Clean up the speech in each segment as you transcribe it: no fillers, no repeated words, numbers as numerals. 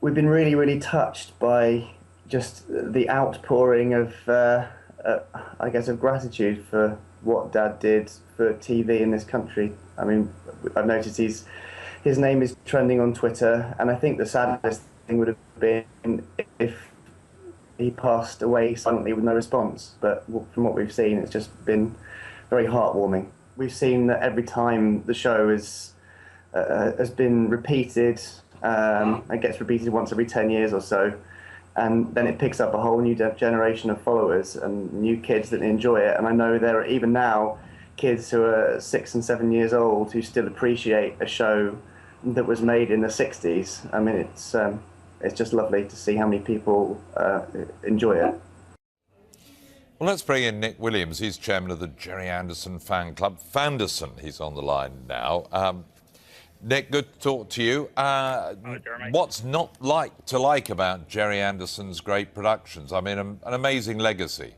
we've been really, really touched by just the outpouring of, I guess, of gratitude for what Dad did for TV in this country. I mean, I've noticed his name is trending on Twitter, and I think the saddest thing would have been if he passed away silently with no response. But from what we've seen, it's just been very heartwarming. We've seen that every time the show has been repeated, it gets repeated once every 10 years or so, and then it picks up a whole new generation of followers and new kids that enjoy it. And I know there are even now kids who are 6 and 7 years old who still appreciate a show that was made in the 60s. I mean, it's just lovely to see how many people enjoy it. Well, let's bring in Nick Williams. He's chairman of the Gerry Anderson fan club. Fanderson, he's on the line now. Nick, good to talk to you. Hi, Jeremy. What's not like about Gerry Anderson's great productions? I mean, an amazing legacy.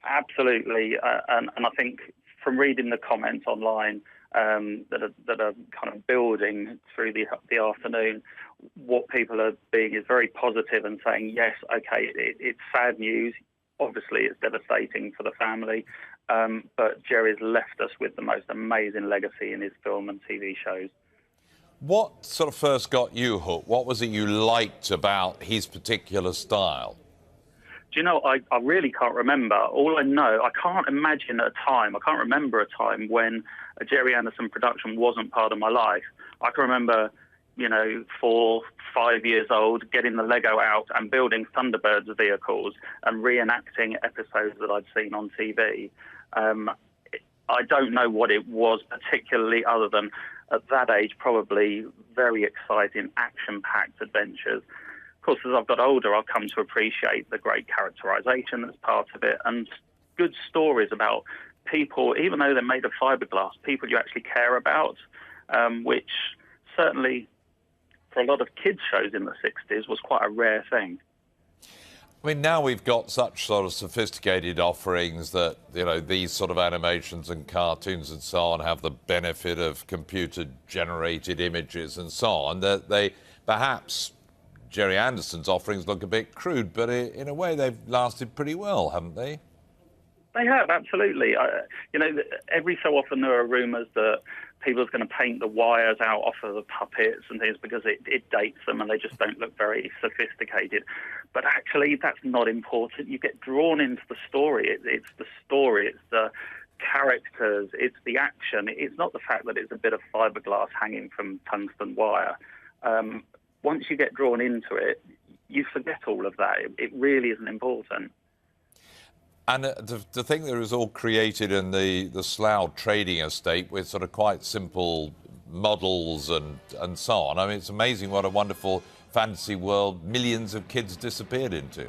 Absolutely, and I think from reading the comments online that are kind of building through the afternoon, what people are being is very positive and saying, yes, okay, it's sad news. Obviously, it's devastating for the family, but Gerry's left us with the most amazing legacy in his film and TV shows. What sort of first got you hooked? What was it you liked about his particular style? Do you know, I really can't remember. All I know, I can't imagine a time, I can't remember a time when a Gerry Anderson production wasn't part of my life. I can remember, 4, 5 years old, getting the Lego out and building Thunderbirds vehicles and reenacting episodes that I'd seen on TV. I don't know what it was particularly, other than at that age, probably very exciting, action-packed adventures. Of course, as I've got older, I've come to appreciate the great characterisation that's part of it, and good stories about people, even though they're made of fiberglass, people you actually care about, which certainly for a lot of kids' shows in the 60s was quite a rare thing. I mean, now we've got such sort of sophisticated offerings that, these sort of animations and cartoons and so on have the benefit of computer-generated images and so on, that they perhaps Gerry Anderson's offerings look a bit crude, but in a way they've lasted pretty well, haven't they? They have, absolutely. Every so often there are rumours that people are going to paint the wires out off of the puppets and things because it dates them and they just don't look very sophisticated. But actually, that's not important. You get drawn into the story. It's the story. It's the characters. It's the action. It's not the fact that it's a bit of fiberglass hanging from tungsten wire. Once you get drawn into it, you forget all of that. It really isn't important. And to think that it was all created in the Slough trading estate with sort of quite simple models and so on. I mean, it's amazing what a wonderful fantasy world millions of kids disappeared into.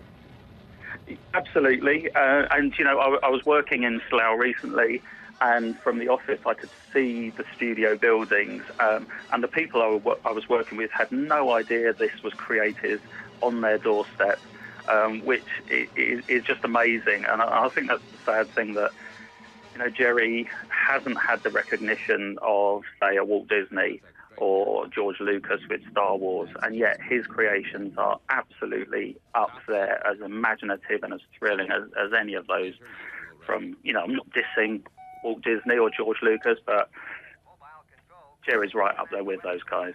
Absolutely. And, I was working in Slough recently, and from the office I could see the studio buildings, and the people I was working with had no idea this was created on their doorstep. Which is just amazing. And I think that's the sad thing, that, Gerry hasn't had the recognition of, say, a Walt Disney or George Lucas with Star Wars, and yet his creations are absolutely up there, as imaginative and as thrilling as any of those from, I'm not dissing Walt Disney or George Lucas, but Gerry's right up there with those guys.